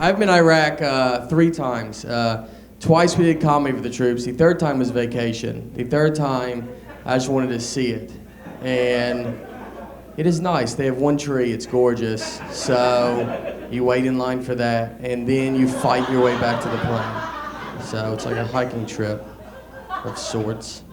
I've been to Iraq 3 times. Twice we did comedy for the troops. The 3rd time was vacation. The 3rd time, I just wanted to see it. And it is nice. They have one tree. It's gorgeous. So you wait in line for that, and then you fight your way back to the plane. So it's like a hiking trip of sorts.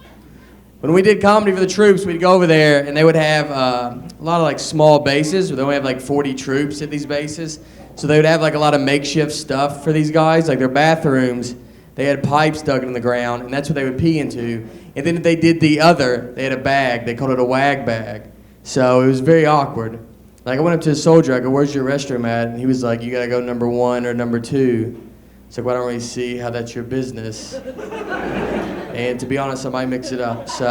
When we did comedy for the troops, we'd go over there, and they would have a lot of like small bases. They only have like 40 troops at these bases. So they would have like a lot of makeshift stuff for these guys, like their bathrooms. They had pipes dug in the ground, and that's what they would pee into. And then if they did the other, they had a bag. They called it a wag bag. So it was very awkward. Like I went up to a soldier, I go, "Where's your restroom at?" And he was like, "You gotta go number 1 or number 2. It's like, well, I don't really see how that's your business. And to be honest, I might mix it up. So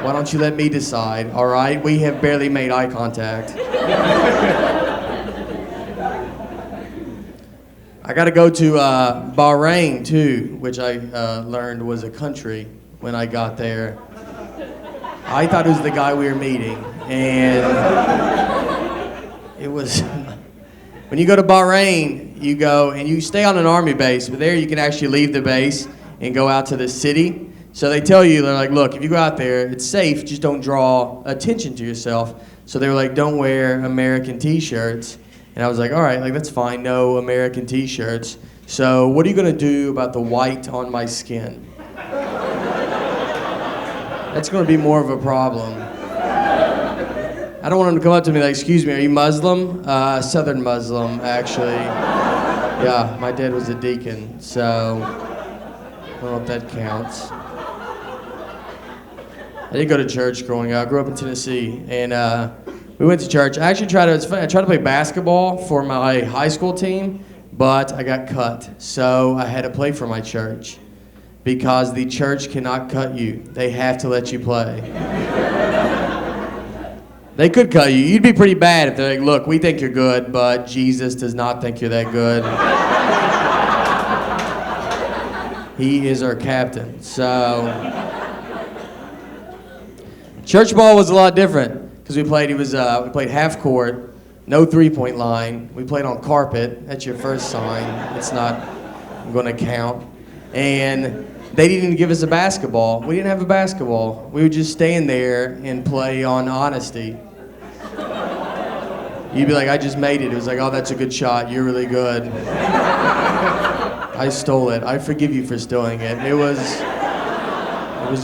why don't you let me decide, all right? We have barely made eye contact. I got to go to Bahrain, too, which I learned was a country when I got there. I thought it was the guy we were meeting, and it was... When you go to Bahrain, you go and you stay on an army base, but there you can actually leave the base and go out to the city. So they tell you, they're like, look, if you go out there, it's safe, just don't draw attention to yourself. So they were like, don't wear American t-shirts. And I was like, all right, like that's fine, no American t-shirts. So what are you gonna do about the white on my skin? That's gonna be more of a problem. I don't want him to come up to me like, excuse me, are you Muslim? Southern Muslim, actually. Yeah, my dad was a deacon, so I don't know if that counts. I did go to church growing up. I grew up in Tennessee, and we went to church. I actually tried to play basketball for my high school team, but I got cut. So I had to play for my church because the church cannot cut you. They have to let you play. They could cut you. You'd be pretty bad if they're like, look, we think you're good, but Jesus does not think you're that good. He is our captain. So, church ball was a lot different because we played half court, no 3-point line. We played on carpet. That's your first sign. It's not going to count. And they didn't even give us a basketball. We didn't have a basketball. We would just stand there and play on honesty. You'd be like, I just made it. It was like, oh, that's a good shot. You're really good. I stole it. I forgive you for stealing it. It was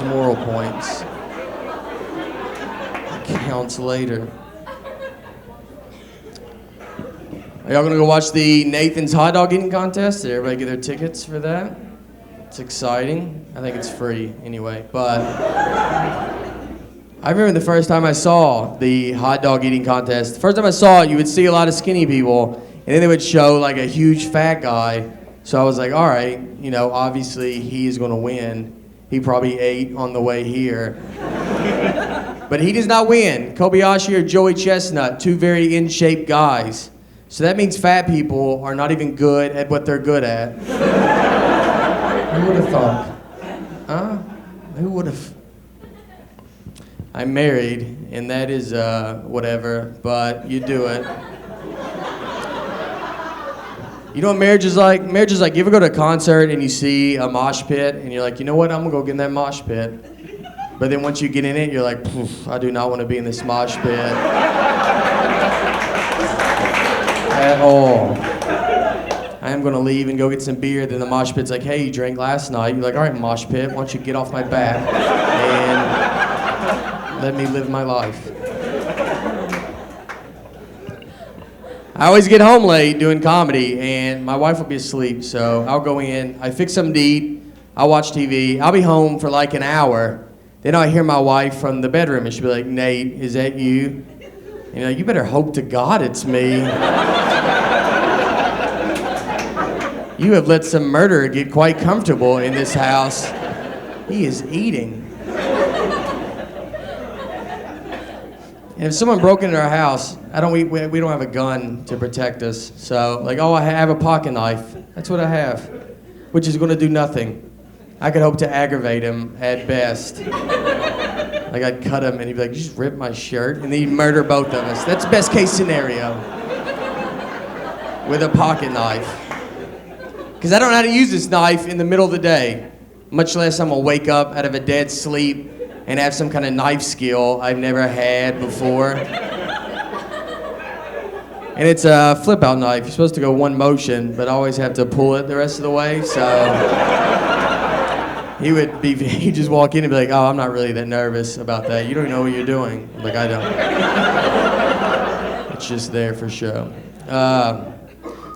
moral points. It counts later. Are y'all gonna go watch the Nathan's hot dog eating contest? Did everybody get their tickets for that? It's exciting. I think it's free anyway, but I remember the first time I saw the hot dog eating contest. The first time I saw it, you would see a lot of skinny people, and then they would show like a huge fat guy. So I was like, all right, you know, obviously he's gonna win. He probably ate on the way here. But he does not win. Kobayashi or Joey Chestnut, 2 very in-shape guys. So that means fat people are not even good at what they're good at. Who would have thought? Huh? Who would have? I'm married, and that is whatever, but you do it. You know what marriage is like? Marriage is like, you ever go to a concert and you see a mosh pit, and you're like, you know what, I'm gonna go get in that mosh pit. But then once you get in it, you're like, I do not want to be in this mosh pit. At all. I am gonna leave and go get some beer. Then the mosh pit's like, hey, you drank last night. You're like, all right, mosh pit, why don't you get off my back and let me live my life. I always get home late doing comedy, and my wife will be asleep, so I'll go in, I fix something to eat, I'll watch TV, I'll be home for like an hour. Then I hear my wife from the bedroom, and she'll be like, Nate, is that you? You know, you better hope to God it's me. You have let some murderer get quite comfortable in this house. He is eating. And if someone broke into our house, we don't have a gun to protect us. So, like, oh, I have a pocket knife. That's what I have, which is going to do nothing. I could hope to aggravate him at best. Like, I'd cut him, and he'd be like, you just ripped my shirt, and then he'd murder both of us. That's best case scenario. with a pocket knife. Because I don't know how to use this knife in the middle of the day, much less I'm gonna wake up out of a dead sleep and have some kind of knife skill I've never had before. And it's a flip out knife. You're supposed to go one motion, but I always have to pull it the rest of the way, so he'd just walk in and be like, oh, I'm not really that nervous about that. You don't know what you're doing. I'm like, I don't. It's just there for show.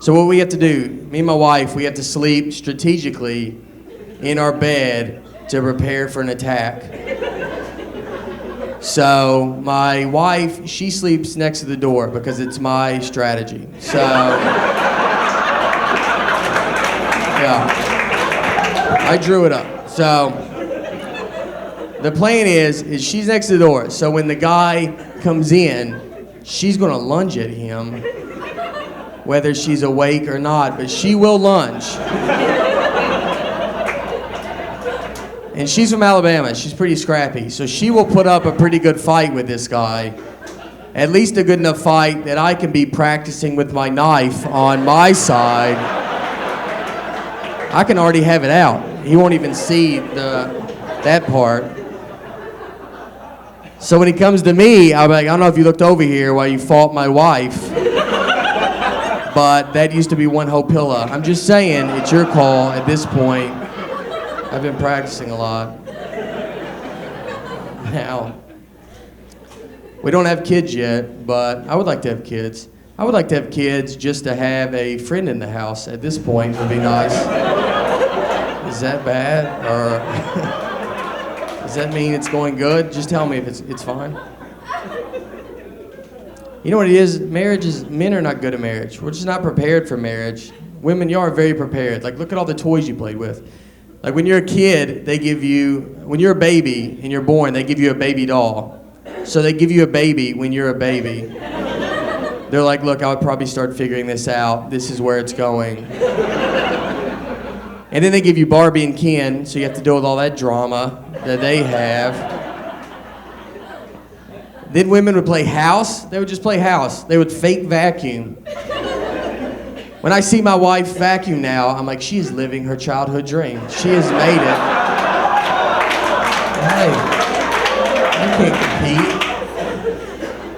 So what we have to do, me and my wife, we have to sleep strategically in our bed to prepare for an attack. So my wife, she sleeps next to the door because it's my strategy. So, yeah, I drew it up. So the plan is she's next to the door. So when the guy comes in, she's gonna lunge at him, whether she's awake or not, but she will lunge. And she's from Alabama. She's pretty scrappy. So she will put up a pretty good fight with this guy. At least a good enough fight that I can be practicing with my knife on my side. I can already have it out. He won't even see that part. So when he comes to me, I'll be like, I don't know if you looked over here while you fought my wife, but that used to be one whole pillow. I'm just saying, it's your call at this point. I've been practicing a lot. Now, we don't have kids yet, but I would like to have kids. I would like to have kids just to have a friend in the house at this point would be nice. Is that bad? Or does that mean it's going good? Just tell me if it's fine. You know what it is? Marriage is, men are not good at marriage. We're just not prepared for marriage. Women, you are very prepared. Like, look at all the toys you played with. Like when you're a kid, they give you, when you're a baby and you're born, they give you a baby doll. So they give you a baby when you're a baby. They're like, look, I would probably start figuring this out. This is where it's going. And then they give you Barbie and Ken, so you have to deal with all that drama that they have. Then women would play house. They would just play house. They would fake vacuum. When I see my wife vacuum now, I'm like, she is living her childhood dream. She has made it. Hey, you can't compete.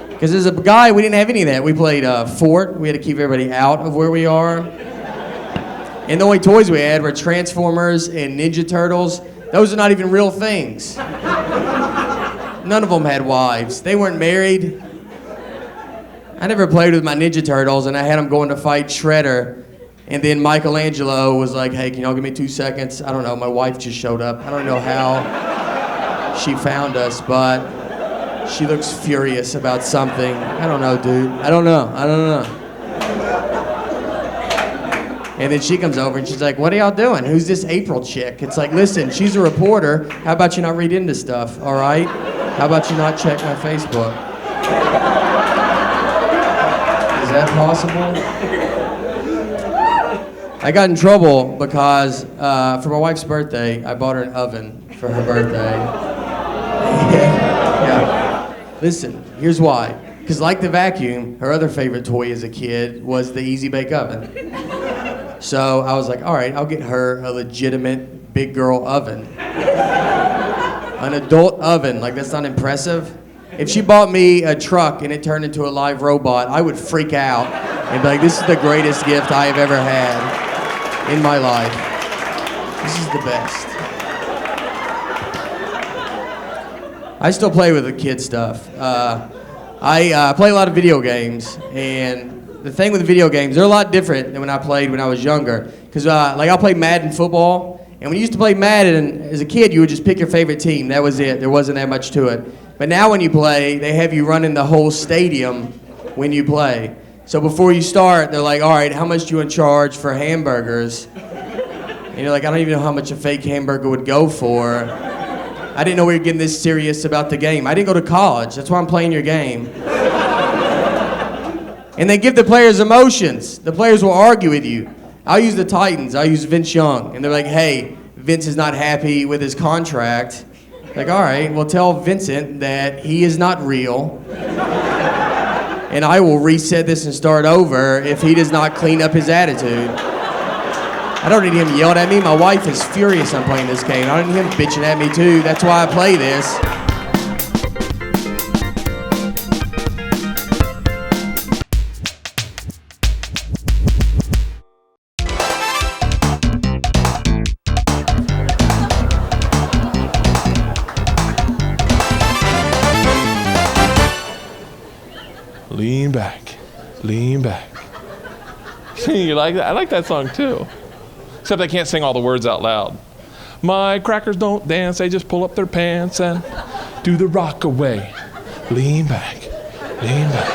Because as a guy, we didn't have any of that. We played Fort. We had to keep everybody out of where we are. And the only toys we had were Transformers and Ninja Turtles. Those are not even real things. None of them had wives. They weren't married. I never played with my Ninja Turtles, and I had them going to fight Shredder. And then Michelangelo was like, hey, can y'all give me 2 seconds? I don't know, my wife just showed up. I don't know how she found us, but she looks furious about something. I don't know, dude. I don't know. And then she comes over and she's like, what are y'all doing? Who's this April chick? It's like, listen, she's a reporter. How about you not read into stuff, all right? How about you not check my Facebook? Is that possible? I got in trouble because for my wife's birthday, I bought her an oven for her birthday. Yeah. Listen, here's why. Because like the vacuum, her other favorite toy as a kid was the Easy Bake Oven. So I was like, all right, I'll get her a legitimate big girl oven. An adult oven, like that's not impressive. If she bought me a truck and it turned into a live robot, I would freak out and be like, this is the greatest gift I have ever had in my life. This is the best. I still play with the kid stuff. I play a lot of video games, and the thing with the video games, they're a lot different than when I played when I was younger. Because like I'll play Madden football, and when you used to play Madden as a kid, you would just pick your favorite team. That was it. There wasn't that much to it. But now when you play, they have you running the whole stadium when you play. So before you start, they're like, all right, how much do you want to charge for hamburgers? And you're like, I don't even know how much a fake hamburger would go for. I didn't know we were getting this serious about the game. I didn't go to college. That's why I'm playing your game. And they give the players emotions. The players will argue with you. I'll use the Titans. I'll use Vince Young. And they're like, hey, Vince is not happy with his contract. Like, all right, well, tell Vincent that he is not real. and I will reset this and start over if he does not clean up his attitude. I don't need him yelling at me. My wife is furious I'm playing this game. I don't need him bitching at me too. That's why I play this. Lean back, lean back. You like that? I like that song too. Except I can't sing all the words out loud. My crackers don't dance, they just pull up their pants and do the rock away. Lean back, lean back,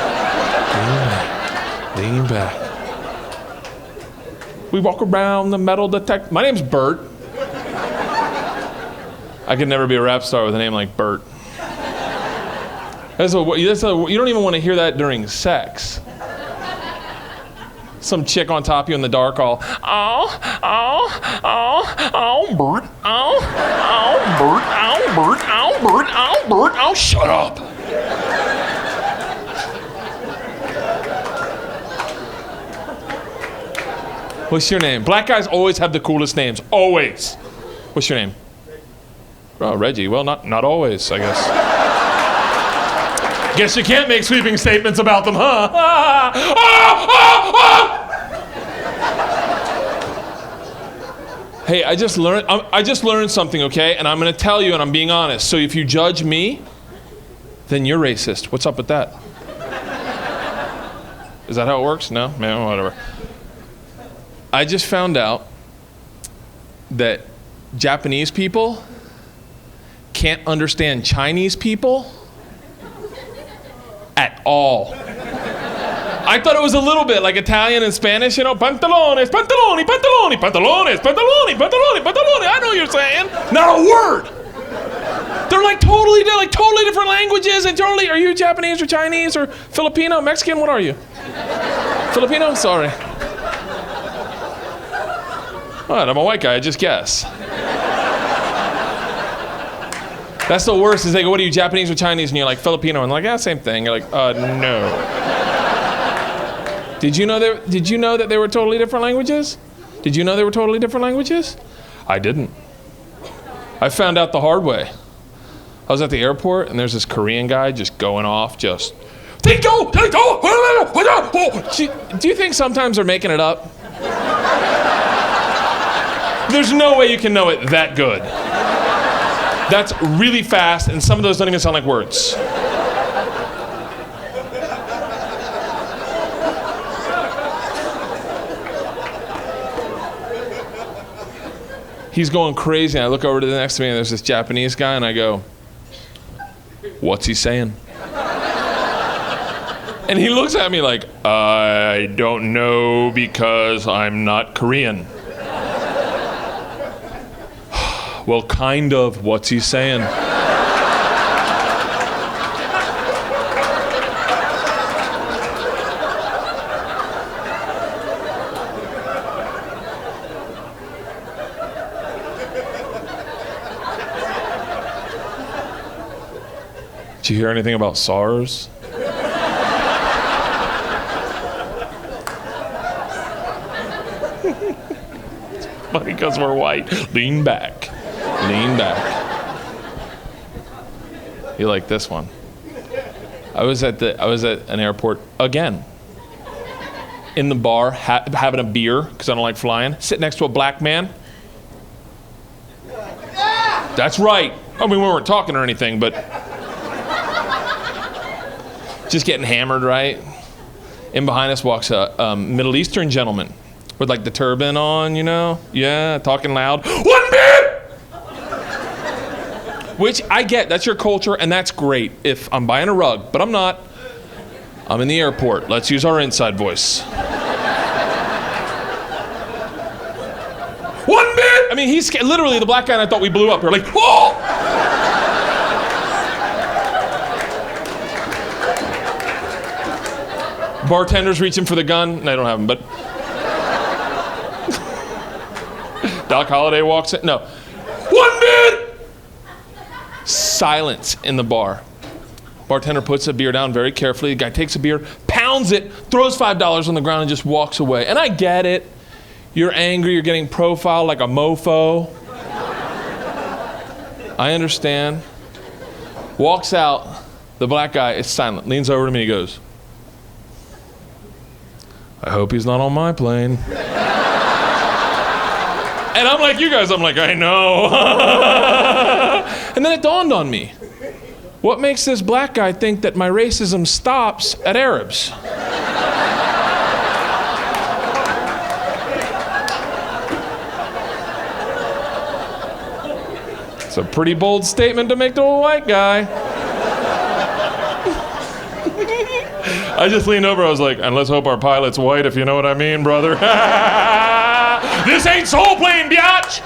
lean back, lean back. We walk around the metal detector. My name's Bert. I could never be a rap star with a name like Bert. You don't even want to hear that during sex. Some chick on top of you in the dark all, Bert, Bert, shut up. What's your name? Black guys always have the coolest names, always. What's your name? Oh, Reggie. Well, not always, I guess. Guess you can't make sweeping statements about them, huh? Hey, I just learned something, okay? And I'm gonna tell you, and I'm being honest. So if you judge me, then you're racist. What's up with that? Is that how it works? No? Man, whatever. I just found out that Japanese people can't understand Chinese people at all. I thought it was a little bit like Italian and Spanish, you know, pantalones, pantaloni, pantaloni, pantalones, pantaloni, pantaloni, pantaloni. I know what you're saying. Not a word. They're like totally different languages and totally. Are you Japanese or Chinese or Filipino, Mexican? What are you? Filipino? Sorry. What? I'm a white guy. I just guess. That's the worst is they go, what are you, Japanese or Chinese? And you're like, Filipino. And they're like, yeah, same thing. You're like, no. Did you know that they were totally different languages? Did you know they were totally different languages? I didn't. I found out the hard way. I was at the airport and there's this Korean guy just going off, just, do you think sometimes they're making it up? There's no way you can know it that good. That's really fast, and some of those don't even sound like words. He's going crazy, and I look over to the next to me, and there's this Japanese guy, and I go, what's he saying? And he looks at me like, I don't know because I'm not Korean. Well, kind of. What's he saying? Did you hear anything about SARS? It's funny because we're white. Lean back. Lean back. You like this one? I was at an airport again. In the bar, having a beer because I don't like flying. Sit next to a black man. That's right. I mean, we weren't talking or anything, but just getting hammered, right? In behind us walks a Middle Eastern gentleman with like the turban on, you know? Yeah, talking loud. 1 beer! Which I get, that's your culture, and that's great if I'm buying a rug, but I'm not. I'm in the airport. Let's use our inside voice. 1 bit! I mean, he's literally the black guy, and I thought we blew up. We're like, whoa! Bartender's reaching for the gun. No, I don't have him, but. Doc Holliday walks in. No. 1 bit! Silence in the bar. Bartender puts a beer down very carefully. The guy takes a beer, pounds it, throws $5 on the ground, and just walks away. And I get it. You're angry, you're getting profiled like a mofo. I understand. Walks out, the black guy is silent, leans over to me, he goes, I hope he's not on my plane. And I'm like you guys, I'm like, I know. And then it dawned on me. What makes this black guy think that my racism stops at Arabs? It's a pretty bold statement to make to a white guy. I just leaned over, I was like, and let's hope our pilot's white, if you know what I mean, brother. This ain't Soul Plane, biatch!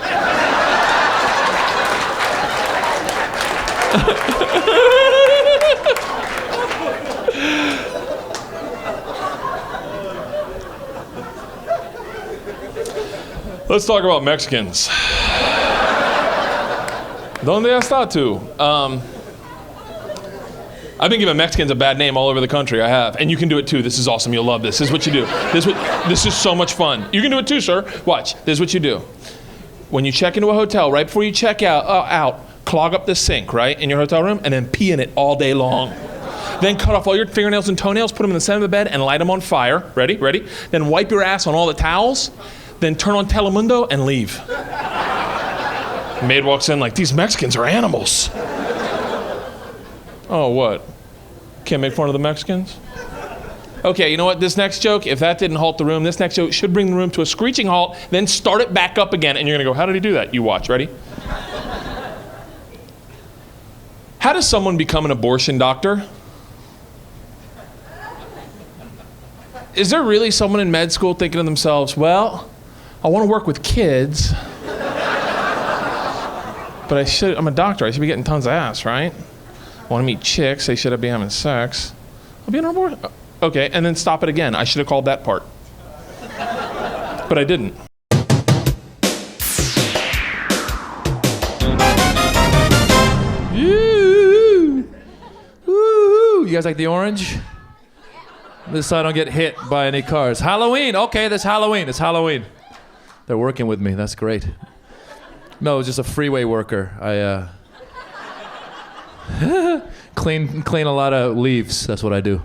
Let's talk about Mexicans. ¿Dónde está tú? I've been giving Mexicans a bad name all over the country. I have. And you can do it too. This is awesome. You'll love this. This is what you do. This is so much fun. You can do it too, sir. Watch. This is what you do. When you check into a hotel, right before you check out, clog up the sink, right, in your hotel room, and then pee in it all day long. Then cut off all your fingernails and toenails, put them in the center of the bed, and light them on fire. Ready? Ready? Then wipe your ass on all the towels. Then turn on Telemundo and leave. Maid walks in like, these Mexicans are animals. Oh, what? Can't make fun of the Mexicans? Okay, you know what? This next joke, if that didn't halt the room, this next joke should bring the room to a screeching halt, then start it back up again, and you're gonna go, how did he do that? You watch, ready? How does someone become an abortion doctor? Is there really someone in med school thinking to themselves, well, I want to work with kids, but I'm a doctor, I should be getting tons of ass, right? I want to meet chicks, they should be having sex. I'll be an abortion. Okay, and then stop it again. I should have called that part. But I didn't. Woo! You guys like the orange? This so I don't get hit by any cars. Halloween, okay, that's Halloween. It's Halloween. They're working with me, that's great. No, it's just a freeway worker. I clean a lot of leaves, that's what I do.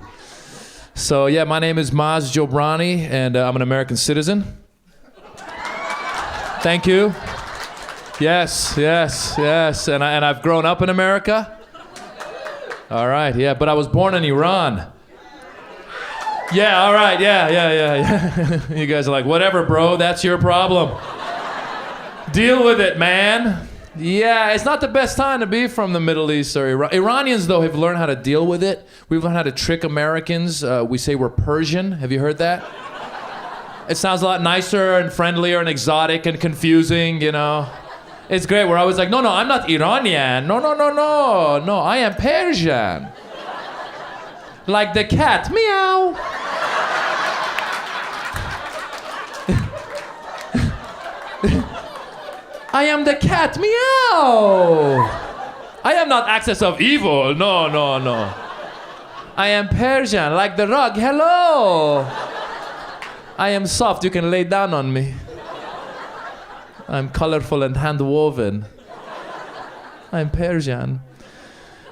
So yeah, my name is Maz Jobrani, and I'm an American citizen. Thank you. Yes, and I've grown up in America. All right, yeah, but I was born in Iran. Yeah, all right, yeah. You guys are like, whatever, bro, that's your problem. Deal with it, man. Yeah, it's not the best time to be from the Middle East or Iran. Iranians, though, have learned how to deal with it. We've learned how to trick Americans. We say we're Persian. Have you heard that? It sounds a lot nicer and friendlier and exotic and confusing, you know. It's great. We're always like, no, I'm not Iranian. No, I am Persian. Like the cat, meow. I am the cat, meow. I am not axis of evil, no. I am Persian, like the rug, hello. I am soft, you can lay down on me. I'm colorful and hand-woven. I'm Persian.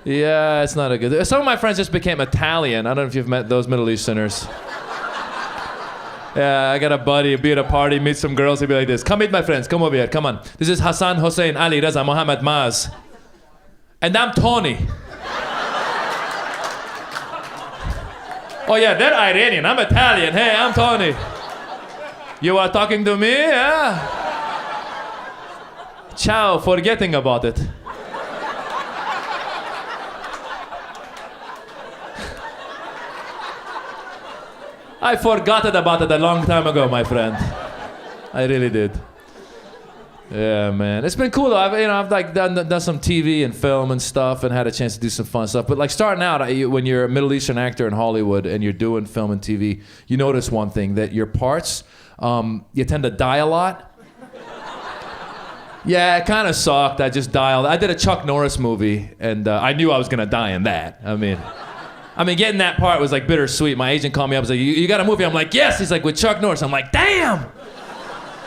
Yeah, it's not a good... Some of my friends just became Italian. I don't know if you've met those Middle Easterners. Yeah, I got a buddy, be at a party, meet some girls, he'd be like this. Come meet my friends, come over here, come on. This is Hassan, Hussein, Ali, Reza, Muhammad, Maz. And I'm Tony. Oh yeah, they're Iranian, I'm Italian. Hey, I'm Tony. You are talking to me, yeah? Ciao, forgetting about it. I forgot about it a long time ago, my friend. I really did. Yeah, man. It's been cool though. I've like done some TV and film and stuff, and had a chance to do some fun stuff. But like starting out, when you're a Middle Eastern actor in Hollywood and you're doing film and TV, you notice one thing, that your parts, you tend to die a lot. Yeah, it kind of sucked. I just dialed. I did a Chuck Norris movie, and I knew I was gonna die in that. I mean, I mean, getting that part was like bittersweet. My agent called me up and was like, you got a movie? I'm like, yes. He's like, with Chuck Norris. I'm like, damn.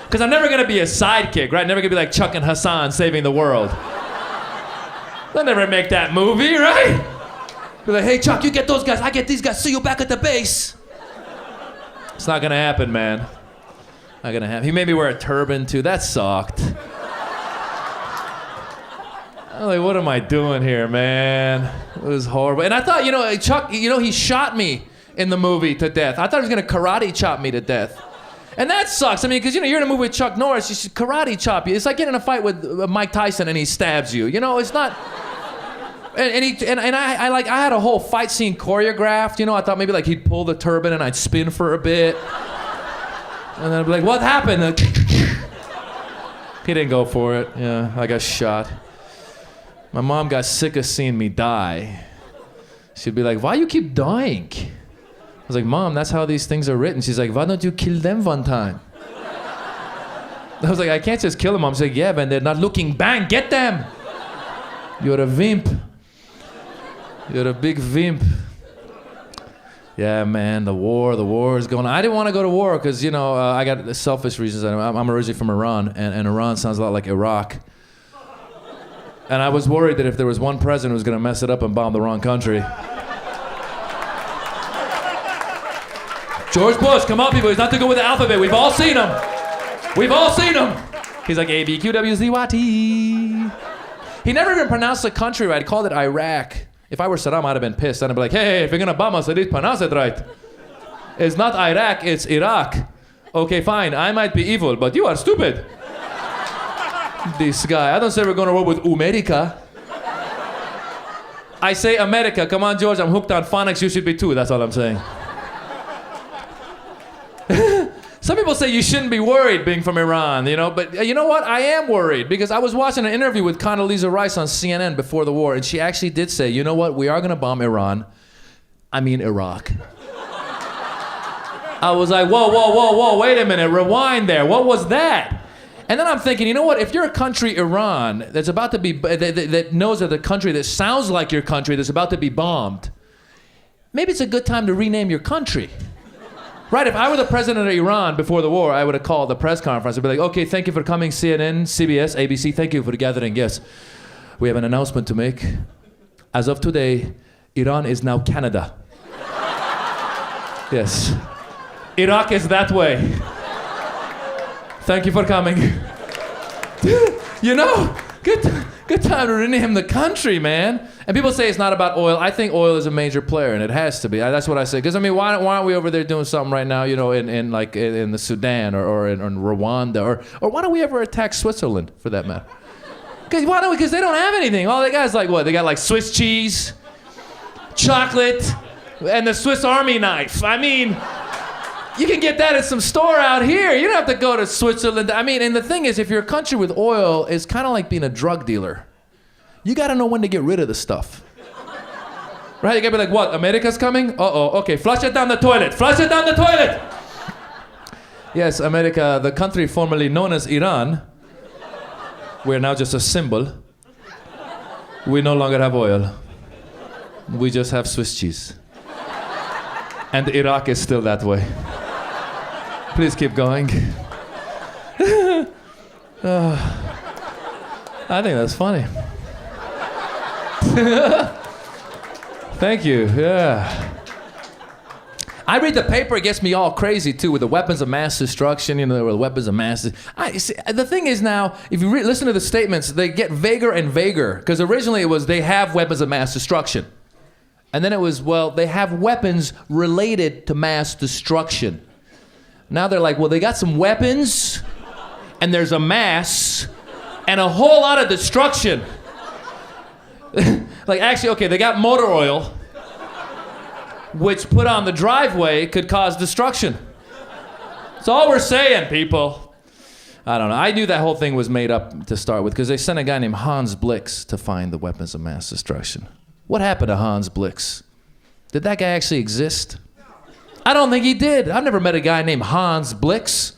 Because I'm never going to be a sidekick, right? Never going to be like Chuck and Hassan saving the world. They'll never make that movie, right? Be like, hey, Chuck, you get those guys. I get these guys. See you back at the base. It's not going to happen, man. Not going to happen. He made me wear a turban, too. That sucked. I'm like, what am I doing here, man? It was horrible. And I thought, Chuck, he shot me in the movie to death. I thought he was going to karate chop me to death. And that sucks. I mean, because, you're in a movie with Chuck Norris, you should karate chop you. It's like getting in a fight with Mike Tyson and he stabs you. It's not... I had a whole fight scene choreographed. I thought maybe like he'd pull the turban and I'd spin for a bit. And then I'd be like, what happened? He didn't go for it. Yeah, I got shot. My mom got sick of seeing me die. She'd be like, why you keep dying? I was like, Mom, that's how these things are written. She's like, why don't you kill them one time? I was like, I can't just kill them. Mom's like, yeah, man, they're not looking. Bang, get them. You're a wimp. You're a big wimp. Yeah, man, the war is going on. I didn't want to go to war because, I got selfish reasons. I'm originally from Iran, and Iran sounds a lot like Iraq. And I was worried that if there was one president who was going to mess it up and bomb the wrong country. George Bush, come on, people. He's not too good with the alphabet. We've all seen him. We've all seen him. He's like A, B, Q, W, Z, Y, T. He never even pronounced the country right. He called it Iraq. If I were Saddam, I'd have been pissed. I'd be like, hey, if you're going to bomb us, at least pronounce it right. It's not Iraq, it's Iraq. Okay, fine. I might be evil, but you are stupid. This guy. I don't say we're going to war with America. I say America. Come on, George. I'm hooked on phonics. You should be too. That's all I'm saying. Some people say you shouldn't be worried being from Iran, but you know what? I am worried because I was watching an interview with Condoleezza Rice on CNN before the war, and she actually did say, you know what? We are going to bomb Iran. I mean Iraq. I was like, whoa, wait a minute. Rewind there. What was that? And then I'm thinking, you know what? If you're a country, Iran, that's about to be, that knows that the country that sounds like your country that's about to be bombed, maybe it's a good time to rename your country. Right, if I were the president of Iran before the war, I would have called the press conference. I'd be like, okay, thank you for coming, CNN, CBS, ABC, thank you for the gathering. Yes, we have an announcement to make. As of today, Iran is now Canada. Yes. Iraq is that way. Thank you for coming. Good time to rename the country, man. And people say it's not about oil. I think oil is a major player, and it has to be. That's what I say. Because why aren't we over there doing something right now? In the Sudan or in Rwanda or why don't we ever attack Switzerland for that matter? Because they don't have anything. All they got is what? They got like Swiss cheese, chocolate, and the Swiss Army knife. You can get that at some store out here. You don't have to go to Switzerland. And the thing is, if you're a country with oil, it's kind of like being a drug dealer. You got to know when to get rid of the stuff. Right? You got to be like, what, America's coming? Uh-oh, okay, flush it down the toilet. Flush it down the toilet! Yes, America, the country formerly known as Iran, we're now just a symbol. We no longer have oil. We just have Swiss cheese. And Iraq is still that way. Please keep going. I think that's funny. Thank you, yeah. I read the paper, it gets me all crazy too with the weapons of mass destruction, there were weapons of mass. The thing is now, if you listen to the statements, they get vaguer and vaguer. Because originally it was, they have weapons of mass destruction. And then it was, well, they have weapons related to mass destruction. Now they're like, well, they got some weapons, and there's a mass, and a whole lot of destruction. Actually, okay, they got motor oil, which put on the driveway could cause destruction. That's all we're saying, people. I don't know. I knew that whole thing was made up to start with because they sent a guy named Hans Blix to find the weapons of mass destruction. What happened to Hans Blix? Did that guy actually exist? I don't think he did. I've never met a guy named Hans Blix.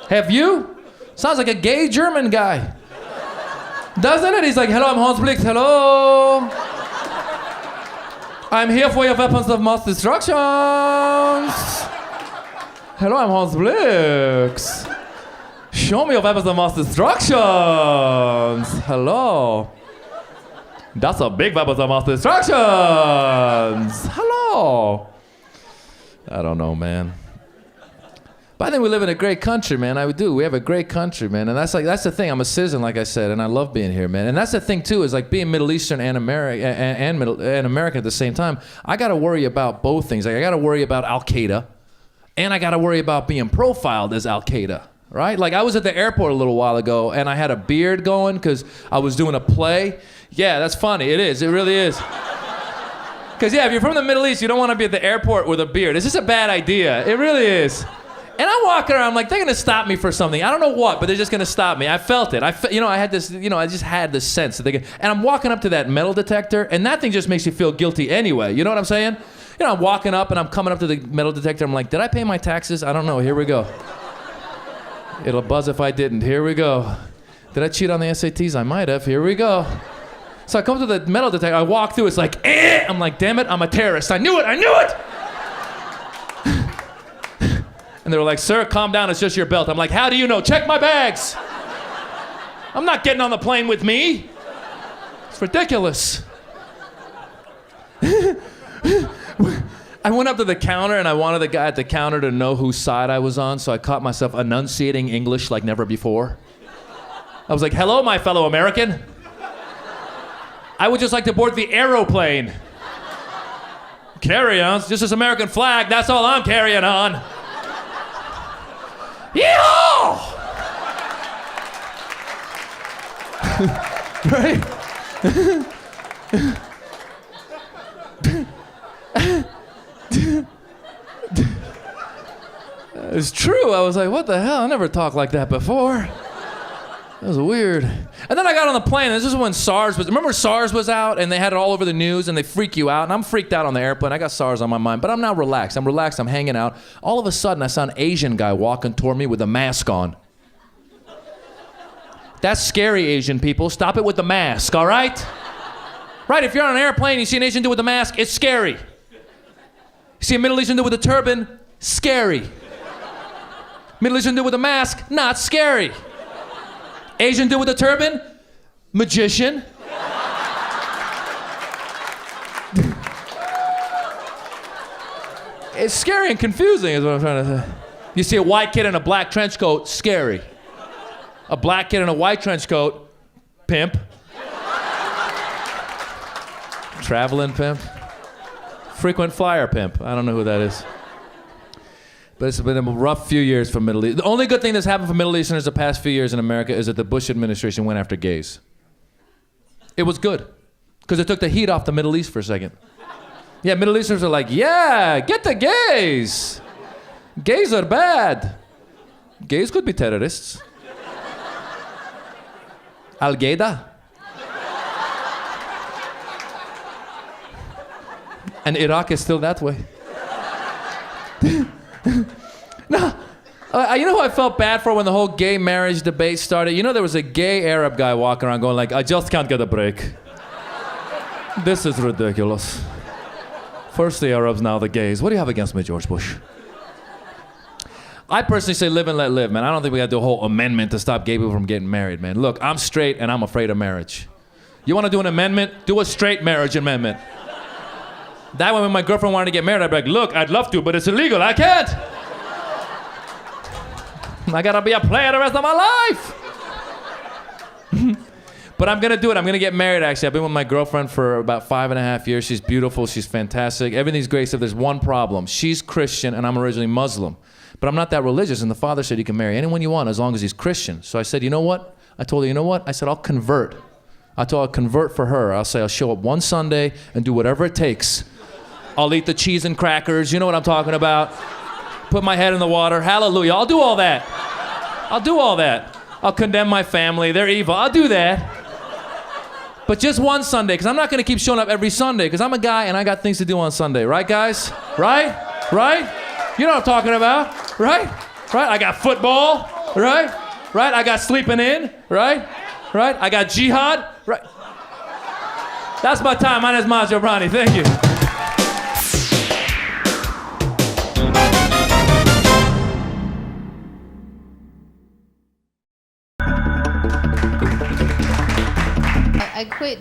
Have you? Sounds like a gay German guy. Doesn't it? He's like, hello, I'm Hans Blix. Hello. I'm here for your weapons of mass destruction. Hello, I'm Hans Blix. Show me your weapons of mass destruction. Hello. That's a big weapon of mass destruction. Hello. I don't know, man. But I think we live in a great country, man. I do. We have a great country, man. And that's the thing. I'm a citizen, like I said, and I love being here, man. And that's the thing too, is like being Middle Eastern and American at the same time. I got to worry about both things. Like I got to worry about Al Qaeda, and I got to worry about being profiled as Al Qaeda. Right? Like I was at the airport a little while ago, and I had a beard going because I was doing a play. Yeah, that's funny. It is. It really is. Because yeah, if you're from the Middle East, you don't want to be at the airport with a beard. It's just a bad idea. It really is. And I'm walking around, I'm like, they're gonna stop me for something. I don't know what, but they're just gonna stop me. I felt it. I had this, I just had this sense that they could. And I'm walking up to that metal detector, and that thing just makes you feel guilty anyway. You know what I'm saying? I'm walking up, and I'm coming up to the metal detector. I'm like, did I pay my taxes? I don't know. Here we go. It'll buzz if I didn't. Here we go. Did I cheat on the SATs? I might have. Here we go. So I come to the metal detector. I walk through. It's like, eh! I'm like, damn it, I'm a terrorist. I knew it. I knew it. And they were like, sir, calm down, it's just your belt. I'm like, how do you know? Check my bags. I'm not getting on the plane with me. It's ridiculous. I went up to the counter and I wanted the guy at the counter to know whose side I was on, so I caught myself enunciating English like never before. I was like, hello, my fellow American. I would just like to board the aeroplane. Carry-ons, just this American flag, that's all I'm carrying on. Yeehaw! Right? It's true. I was like, what the hell? I never talked like that before. That was weird. And then I got on the plane, and this is when SARS was, remember SARS was out, and they had it all over the news, and they freak you out, and I'm freaked out on the airplane. I got SARS on my mind, but I'm now relaxed. I'm hanging out. All of a sudden, I saw an Asian guy walking toward me with a mask on. That's scary, Asian people. Stop it with the mask, all right? Right, if you're on an airplane, you see an Asian dude with a mask, it's scary. You see a Middle Eastern dude with a turban, scary. Middle Eastern dude with a mask, not scary. Asian dude with a turban, magician. It's scary and confusing is what I'm trying to say. You see a white kid in a black trench coat, scary. A black kid in a white trench coat, pimp. Traveling pimp. Frequent flyer pimp. I don't know who that is. But it's been a rough few years for Middle East. The only good thing that's happened for Middle Easterners the past few years in America is that the Bush administration went after gays. It was good, because it took the heat off the Middle East for a second. Yeah, Middle Easterners are like, yeah, get the gays. Gays are bad. Gays could be terrorists. Al-Qaeda. And Iraq is still that way. No, you know who I felt bad for when the whole gay marriage debate started? You know there was a gay Arab guy walking around going like, I just can't get a break. This is ridiculous. First the Arabs, now the gays. What do you have against me, George Bush? I personally say live and let live, man. I don't think we gotta do a whole amendment to stop gay people from getting married, man. Look, I'm straight and I'm afraid of marriage. You wanna do an amendment? Do a straight marriage amendment. That way when my girlfriend wanted to get married, I'd be like, look, I'd love to, but it's illegal, I can't. I gotta be a player the rest of my life. But I'm gonna do it. I'm gonna get married, actually. I've been with my girlfriend for about 5.5 years. She's beautiful, she's fantastic. Everything's great, except there's one problem. She's Christian and I'm originally Muslim. But I'm not that religious, and the father said you can marry anyone you want as long as he's Christian. So I said, you know what? I told her, you know what? I said, I'll convert. I told her I'll convert for her. I'll say I'll show up one Sunday and do whatever it takes. I'll eat the cheese and crackers, you know what I'm talking about. Put my head in the water, hallelujah. I'll do all that. I'll do all that. I'll condemn my family, they're evil, I'll do that. But just one Sunday, because I'm not gonna keep showing up every Sunday, because I'm a guy and I got things to do on Sunday, right guys? Right? Right? You know what I'm talking about, right? Right? I got football, right? Right? I got sleeping in, right? Right? I got jihad, right? That's my time, my name is Maz Jobrani, thank you.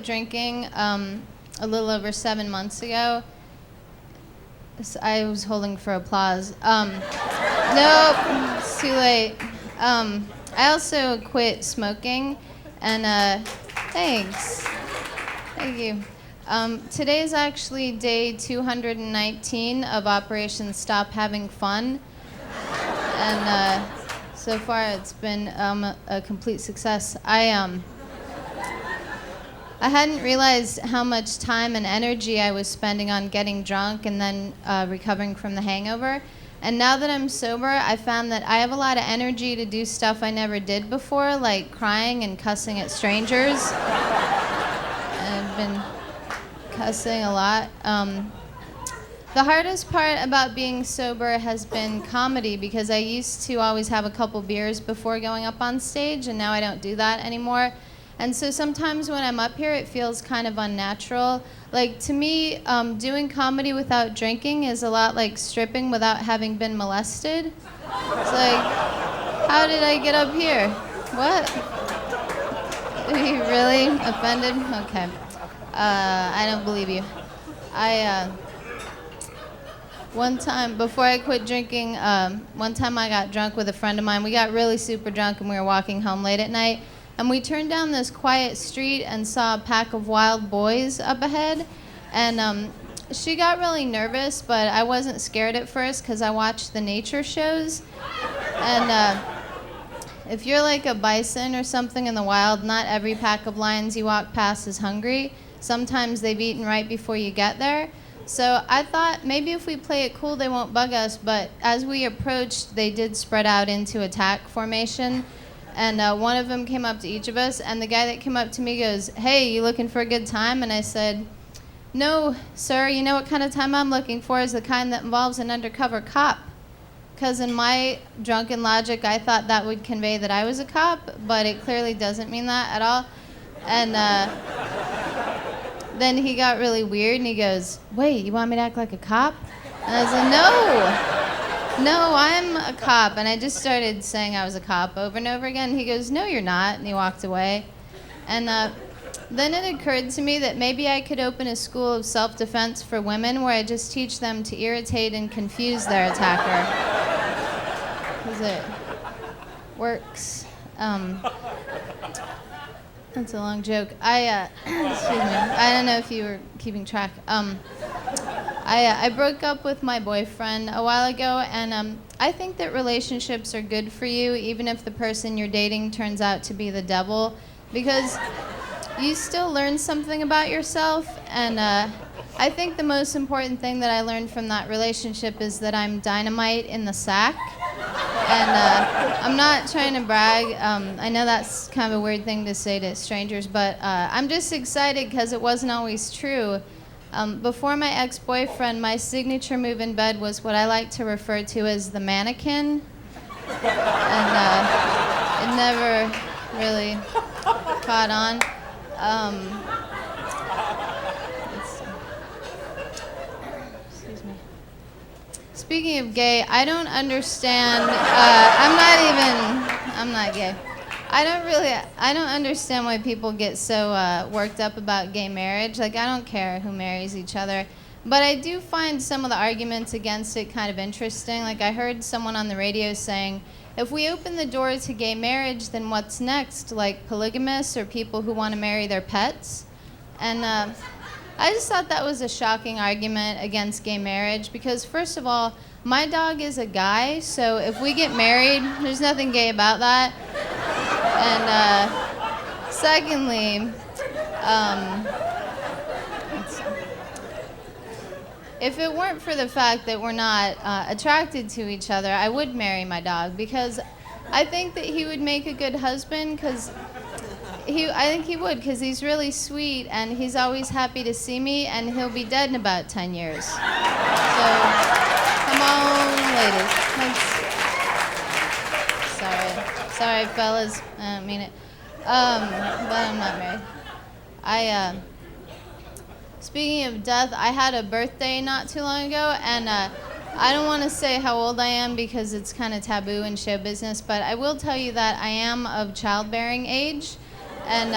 drinking a little over 7 months ago. I was holding for applause. Nope, it's too late. I also quit smoking, and thanks. Thank you. Today is actually day 219 of Operation Stop Having Fun, and so far it's been a complete success. I hadn't realized how much time and energy I was spending on getting drunk and then recovering from the hangover. And now that I'm sober, I found that I have a lot of energy to do stuff I never did before, like crying and cussing at strangers. I've been cussing a lot. The hardest part about being sober has been comedy, because I used to always have a couple beers before going up on stage, and now I don't do that anymore. And so sometimes when I'm up here, it feels kind of unnatural. Like, to me, doing comedy without drinking is a lot like stripping without having been molested. It's like, how did I get up here? What? Are you really offended? Okay. I don't believe you. One time, before I quit drinking, one time I got drunk with a friend of mine. We got really super drunk and we were walking home late at night. And we turned down this quiet street and saw a pack of wild boys up ahead. And she got really nervous, but I wasn't scared at first because I watched the nature shows. And if you're like a bison or something in the wild, not every pack of lions you walk past is hungry. Sometimes they've eaten right before you get there. So I thought maybe if we play it cool, they won't bug us. But as we approached, they did spread out into attack formation. And one of them came up to each of us, and the guy that came up to me goes, "Hey, you looking for a good time?" And I said, "No, sir, you know what kind of time I'm looking for is the kind that involves an undercover cop." Because in my drunken logic, I thought that would convey that I was a cop, but it clearly doesn't mean that at all. And then he got really weird, and he goes, "Wait, you want me to act like a cop?" And I said, No, I'm a cop. And I just started saying I was a cop over and over again. He goes, "No, you're not." And he walked away. And then it occurred to me that maybe I could open a school of self-defense for women where I just teach them to irritate and confuse their attacker. Because it works. That's a long joke. Excuse me. I don't know if you were keeping track. I broke up with my boyfriend a while ago, and I think that relationships are good for you, even if the person you're dating turns out to be the devil, because you still learn something about yourself. And I think the most important thing that I learned from that relationship is that I'm dynamite in the sack. And I'm not trying to brag. I know that's kind of a weird thing to say to strangers, but I'm just excited because it wasn't always true. Before my ex-boyfriend, my signature move in bed was what I like to refer to as the mannequin. And it never really caught on. Excuse me. Speaking of gay, I don't understand. I'm not gay. I don't understand why people get so worked up about gay marriage. Like, I don't care who marries each other. But I do find some of the arguments against it kind of interesting. Like, I heard someone on the radio saying, if we open the door to gay marriage, then what's next? Like, polygamists or people who want to marry their pets? And I just thought that was a shocking argument against gay marriage because, first of all, my dog is a guy, so if we get married, there's nothing gay about that. And secondly, if it weren't for the fact that we're not attracted to each other, I would marry my dog because I think that he would make a good husband because I think he would because he's really sweet and he's always happy to see me and he'll be dead in about 10 years. So, come on, ladies. Sorry, fellas. I don't mean it. But I'm not married. Speaking of death, I had a birthday not too long ago, and I don't want to say how old I am because it's kind of taboo in show business, but I will tell you that I am of childbearing age, and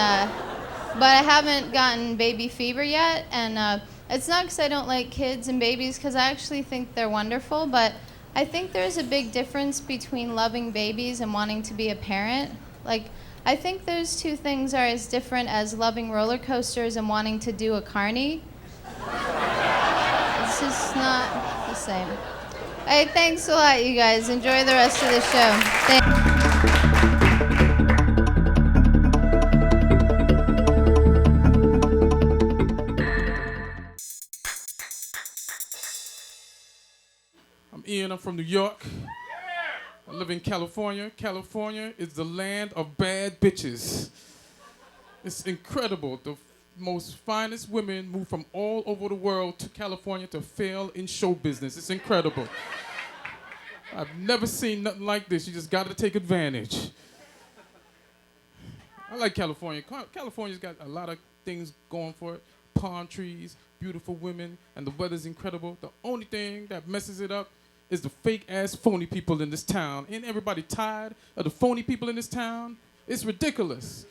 but I haven't gotten baby fever yet. And it's not because I don't like kids and babies, because I actually think they're wonderful, but I think there's a big difference between loving babies and wanting to be a parent. Like, I think those two things are as different as loving roller coasters and wanting to do a carny. It's just not the same. Hey, thanks a lot, you guys. Enjoy the rest of the show. I'm Ian, I'm from New York. I live in California. California is the land of bad bitches. It's incredible. The most finest women move from all over the world to California to fail in show business. It's incredible. I've never seen nothing like this. You just got to take advantage. I like California. California's got a lot of things going for it. Palm trees, beautiful women, and the weather's incredible. The only thing that messes it up is the fake-ass phony people in this town. Ain't everybody tired of the phony people in this town? It's ridiculous.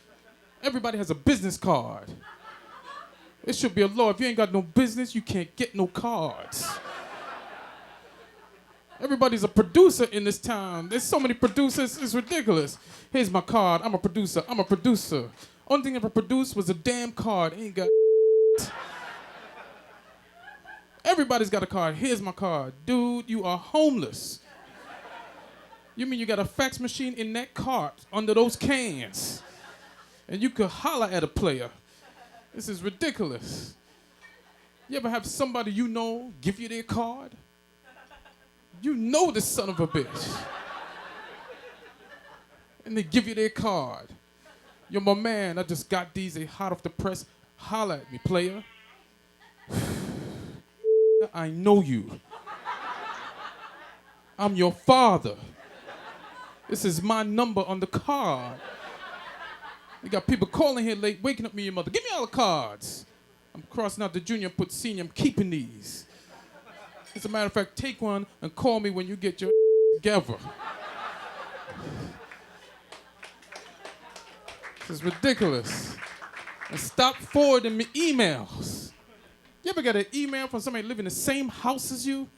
Everybody has a business card. It should be a law. If you ain't got no business, you can't get no cards. Everybody's a producer in this town. There's so many producers, it's ridiculous. Here's my card, I'm a producer, I'm a producer. Only thing I ever produced was a damn card. Ain't got Everybody's got a card. Here's my card. Dude, you are homeless. You mean you got a fax machine in that cart under those cans? And you could holler at a player. This is ridiculous. You ever have somebody you know give you their card? You know this son of a bitch. And they give you their card. You're my man, I just got these, they hot off the press. Holler at me, player. I know you. I'm your father. This is my number on the card. You got people calling here late, waking up me, your mother. Give me all the cards. I'm crossing out the junior, put senior, I'm keeping these. As a matter of fact, take one and call me when you get your together. This is ridiculous. And stop forwarding me emails. You ever get an email from somebody living in the same house as you?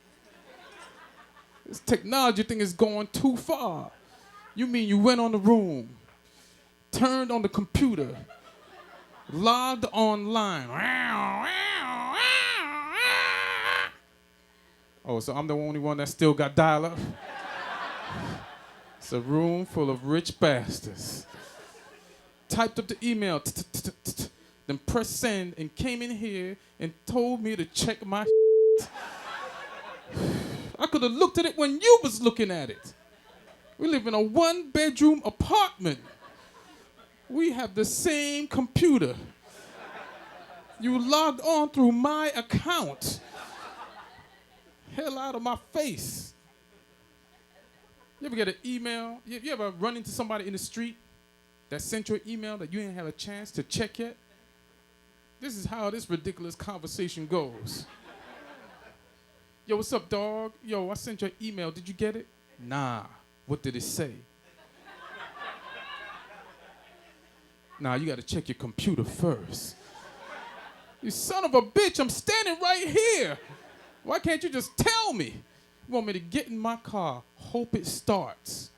This technology thing is going too far. You mean you went on the room, turned on the computer, logged online. Oh, so I'm the only one that still got dial-up? It's a room full of rich bastards. Typed up the email, then pressed send, and came in here and told me to check my shit. I could have looked at it when you was looking at it. We live in a one-bedroom apartment. We have the same computer. You logged on through my account. Hell out of my face. You ever get an email? You ever run into somebody in the street that sent you an email that you didn't have a chance to check yet? This is how this ridiculous conversation goes. Yo, what's up, dog? Yo, I sent you an email. Did you get it? Nah. What did it say? Nah, you gotta check your computer first. You son of a bitch, I'm standing right here. Why can't you just tell me? You want me to get in my car, hope it starts.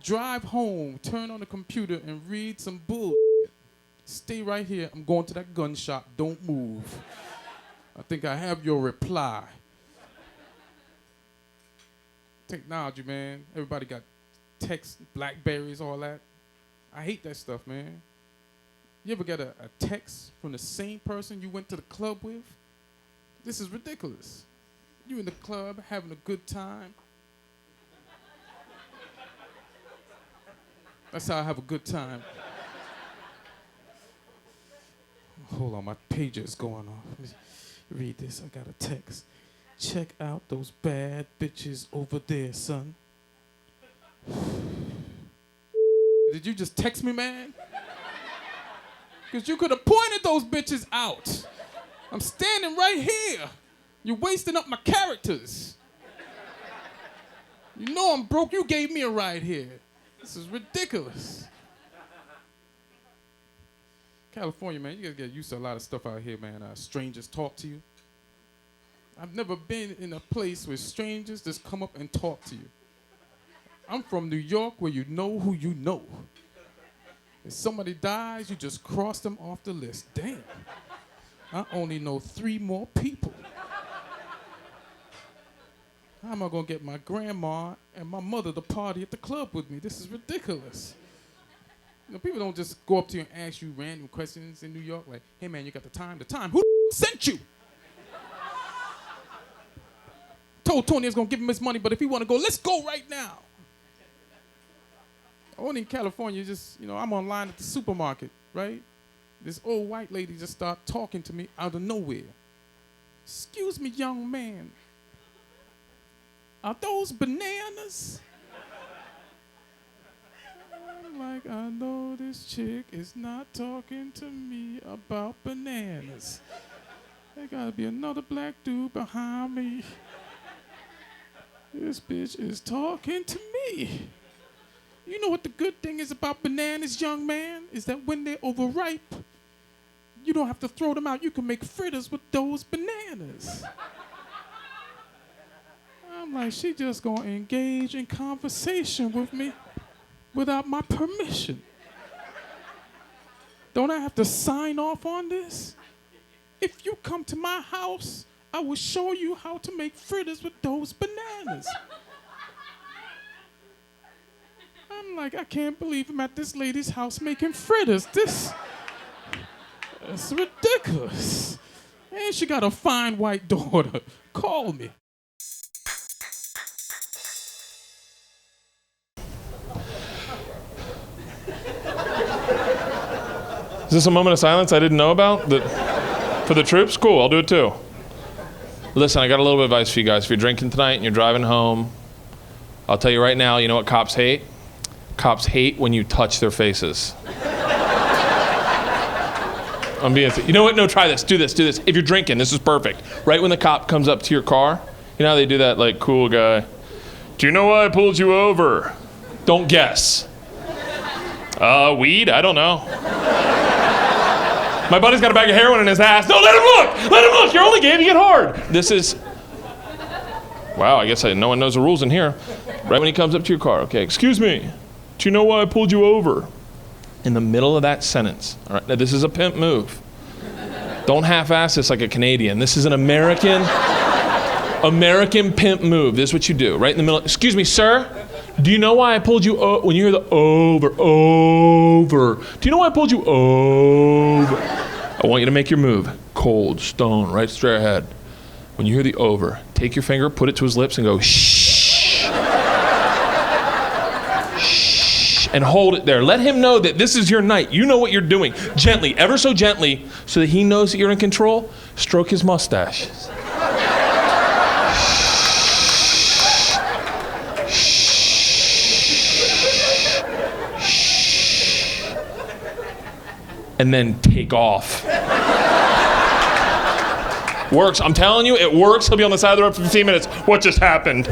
Drive home, turn on the computer, and read some bull. Stay right here. I'm going to that gun shop. Don't move. I think I have your reply. Technology, man. Everybody got text, Blackberries, all that. I hate that stuff, man. You ever get a text from the same person you went to the club with? This is ridiculous. You in the club having a good time. That's how I have a good time. Hold on, my pager is going off. Let me read this. I got a text. Check out those bad bitches over there, son. Did you just text me, man? Because you could have pointed those bitches out. I'm standing right here. You're wasting up my characters. You know I'm broke. You gave me a ride here. This is ridiculous. California, man, you gotta get used to a lot of stuff out here, man. Strangers talk to you. I've never been in a place where strangers just come up and talk to you. I'm from New York, where you know who you know. If somebody dies, you just cross them off the list. Damn. I only know 3 more people. How am I gonna get my grandma and my mother to party at the club with me? This is ridiculous. You know, people don't just go up to you and ask you random questions in New York, like, hey man, you got the time? The time? Who sent you? Told Tony I was gonna give him his money, but if he wanna go, let's go right now. Only in California, just, you know, I'm online at the supermarket, right? This old white lady just started talking to me out of nowhere. Excuse me, young man. Are those bananas? I'm like, I know this chick is not talking to me about bananas. There gotta be another black dude behind me. This bitch is talking to me. You know what the good thing is about bananas, young man? Is that when they're overripe, you don't have to throw them out. You can make fritters with those bananas. I'm like, she just gonna engage in conversation with me without my permission. Don't I have to sign off on this? If you come to my house, I will show you how to make fritters with those bananas. I'm like, I can't believe I'm at this lady's house making fritters. This is ridiculous. And she got a fine white daughter. Call me. Is this a moment of silence I didn't know about? For the troops? Cool, I'll do it too. Listen, I got a little bit of advice for you guys. If you're drinking tonight and you're driving home, I'll tell you right now, you know what cops hate? Cops hate when you touch their faces. I'm being, you know what? No, try this. Do this. If you're drinking, this is perfect. Right when the cop comes up to your car, you know how they do that, like, cool guy. Do you know why I pulled you over? Don't guess. Weed? I don't know. My buddy's got a bag of heroin in his ass. No, let him look! Let him look! You're only gay if you get hard. This is... Wow, I guess no one knows the rules in here. Right when he comes up to your car, okay, excuse me, do you know why I pulled you over? In the middle of that sentence, all right, now this is a pimp move. Don't half-ass this like a Canadian. This is an American pimp move. This is what you do, right in the middle. Excuse me, sir, do you know why I pulled you when you hear the over? Do you know why I pulled you over? I want you to make your move. Cold, stone, right straight ahead. When you hear the over, take your finger, put it to his lips, and go, shh. Shh. And hold it there. Let him know that this is your night. You know what you're doing. Gently, ever so gently, so that he knows that you're in control. Stroke his mustache. And then take off. Works. I'm telling you, it works. He'll be on the side of the road for 15 minutes. What just happened?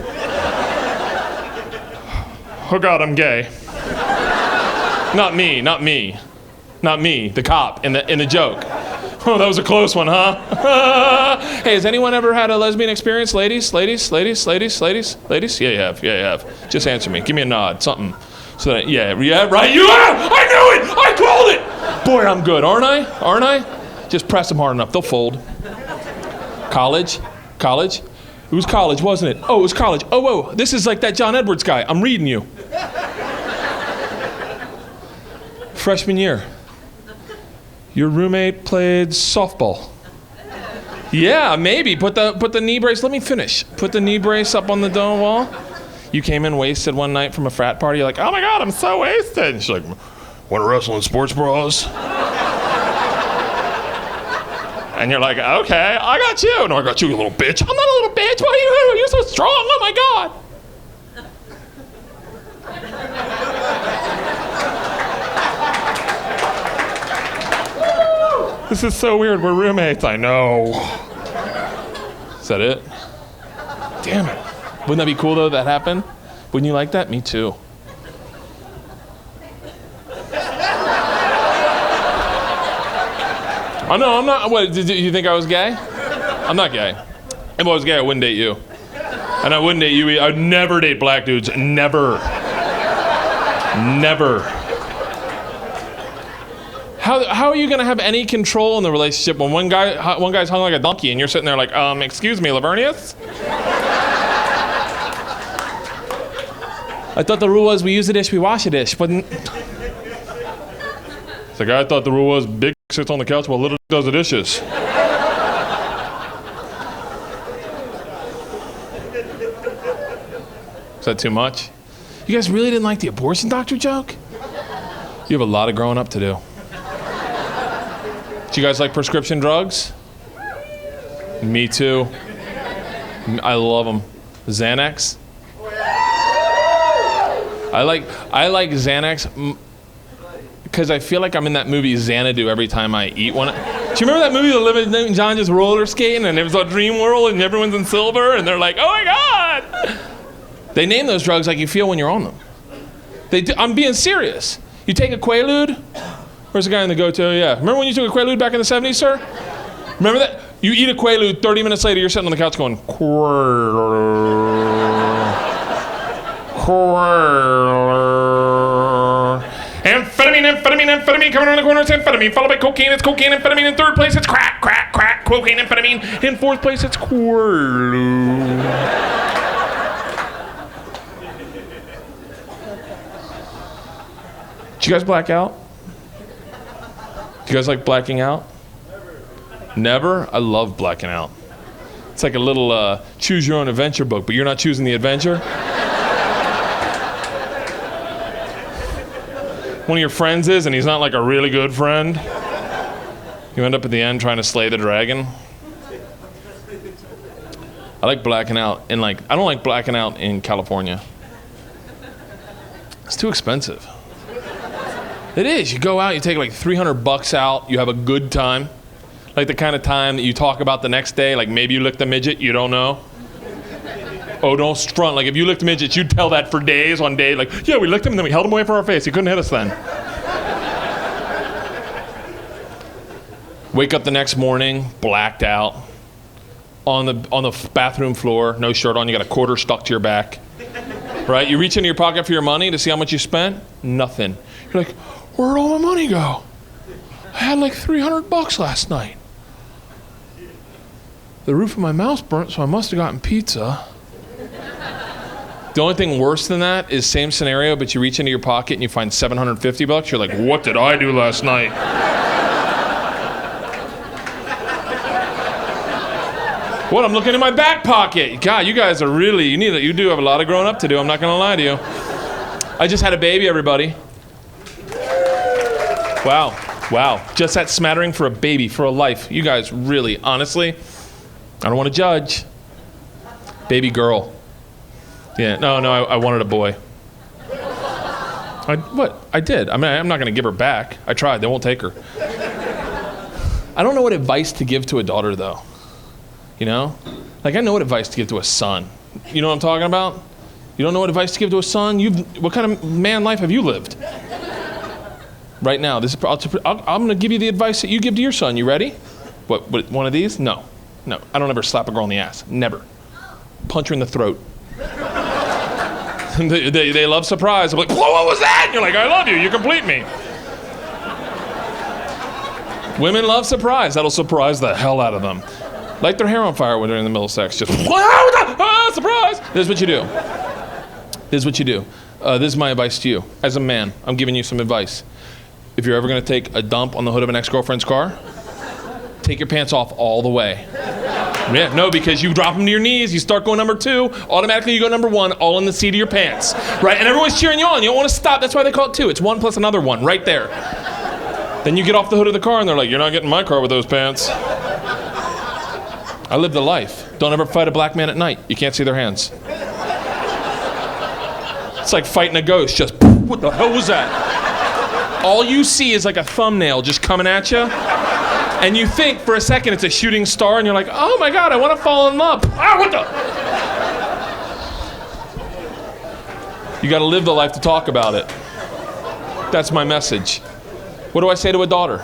Oh God, I'm gay. Not me. The cop in the joke. Oh, that was a close one, huh? Hey, has anyone ever had a lesbian experience? Ladies? Yeah, you have. Just answer me. Give me a nod, something. So that, yeah, right, you have! I knew it! I called it! Boy, I'm good, aren't I? Just press them hard enough, they'll fold. College? It was college, wasn't it? Oh, it was college. Oh, whoa, this is like that John Edwards guy. I'm reading you. Freshman year. Your roommate played softball. Yeah, maybe. Put the knee brace, let me finish. Put the knee brace up on the dome wall. You came in wasted one night from a frat party. You're like, oh my God, I'm so wasted. And she's like, want to wrestle in sports bras? And you're like, okay, I got you. No, I got you, you little bitch. I'm not a little bitch. Why are you? You're so strong. Oh my God. This is so weird. We're roommates. I know. Is that it? Damn it. Wouldn't that be cool, though, that happened? Wouldn't you like that? Me too. Oh, no, I'm not. What, did you think I was gay? I'm not gay. If I was gay, I wouldn't date you. And I wouldn't date you. I'd never date black dudes. Never. Never. How are you going to have any control in the relationship when one guy's hung like a donkey and you're sitting there like, excuse me, Lavernius? I thought the rule was we use a dish, we wash a dish, but... It's like, I thought the rule was big sits on the couch while little does the dishes. Is that too much? You guys really didn't like the abortion doctor joke? You have a lot of growing up to do. Do you guys like prescription drugs? Me too. I love them. Xanax? I like Xanax because I feel like I'm in that movie Xanadu every time I eat one. Do you remember that movie, The Living Newton John just roller skating and it was a dream world and everyone's in silver and they're like, oh my God! They name those drugs like you feel when you're on them. I'm being serious. You take a Quaalude. Where's the guy in the go-to? Yeah. Remember when you took a Quaalude back in the 70s, sir? Remember that? You eat a Quaalude, 30 minutes later, you're sitting on the couch going, amphetamine, coming around the corner, it's amphetamine, followed by cocaine, it's cocaine, amphetamine, in third place, it's crack, cocaine, amphetamine, in fourth place, it's Quaalude. Do you guys black out? Do you guys like blacking out? Never? I love blacking out. It's like a little choose your own adventure book, but you're not choosing the adventure. One of your friends is, and he's not like a really good friend. You end up at the end trying to slay the dragon. I like blacking out in I don't like blacking out in California. It's too expensive. It is. You go out, you take like $300 out, you have a good time. Like the kind of time that you talk about the next day, like maybe you licked a midget, you don't know. Oh, don't front. Like if you licked midgets, you'd tell that for days on day. Like, yeah, we licked him and then we held him away from our face. He couldn't hit us then. Wake up the next morning, blacked out, on the bathroom floor, no shirt on, you got a quarter stuck to your back. Right? You reach into your pocket for your money to see how much you spent, nothing. You're like, where'd all my money go? I had like $300 last night. The roof of my mouth's burnt, so I must have gotten pizza. The only thing worse than that is same scenario, but you reach into your pocket and you find $750. You're like, what did I do last night? What? I'm looking in my back pocket. God, you guys are really, you do have a lot of growing up to do. I'm not gonna lie to you. I just had a baby, everybody. Wow. Just that smattering for a baby, for a life. You guys really, honestly, I don't want to judge. Baby girl. Yeah, no, I wanted a boy. I did. I mean, I'm not going to give her back. I tried. They won't take her. I don't know what advice to give to a daughter, though. You know? Like, I know what advice to give to a son. You know what I'm talking about? You don't know what advice to give to a son? What kind of man life have you lived? Right now, I'm going to give you the advice that you give to your son. You ready? What, one of these? No. I don't ever slap a girl in the ass. Never. Punch her in the throat. They love surprise. I'm like, whoa, what was that? And you're like, I love you. You complete me. Women love surprise. That'll surprise the hell out of them. Light their hair on fire when they're in the middle of sex. Just, surprise. This is what you do. This is my advice to you. As a man, I'm giving you some advice. If you're ever going to take a dump on the hood of an ex-girlfriend's car, take your pants off all the way. Yeah, no, because you drop them to your knees, you start going number 2, automatically you go number 1, all in the seat of your pants, right? And everyone's cheering you on. You don't want to stop. That's why they call it 2. It's 1 plus another 1, right there. Then you get off the hood of the car and they're like, you're not getting my car with those pants. I live the life. Don't ever fight a black man at night. You can't see their hands. It's like fighting a ghost. Just, what the hell was that? All you see is like a thumbnail just coming at you. And you think for a second it's a shooting star, and you're like, oh my God, I want to fall in love. Ah, what the? You got to live the life to talk about it. That's my message. What do I say to a daughter?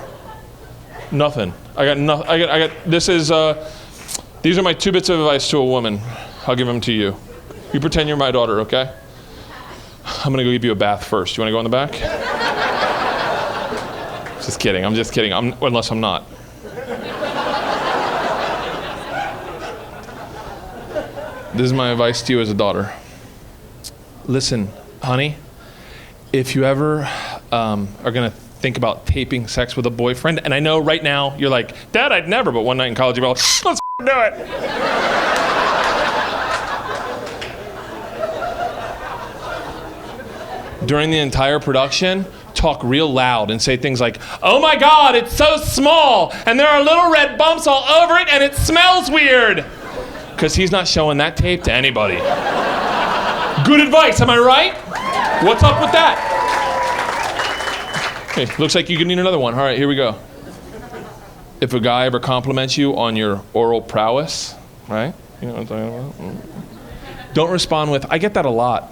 Nothing. I got nothing. I got. This is. These are my 2 bits of advice to a woman. I'll give them to you. You pretend you're my daughter, okay? I'm gonna go give you a bath first. You wanna go in the back? Just kidding. I'm just kidding. Unless I'm not. This is my advice to you as a daughter. Listen, honey, if you ever are gonna think about taping sex with a boyfriend, and I know right now you're like, Dad, I'd never, but one night in college you're like, let's do it. During the entire production, talk real loud and say things like, oh my God, it's so small, and there are little red bumps all over it, and it smells weird. Because he's not showing that tape to anybody. Good advice, am I right? What's up with that? Okay, looks like you need another one. All right, here we go. If a guy ever compliments you on your oral prowess, right? You know what I'm talking about? Don't respond with, I get that a lot.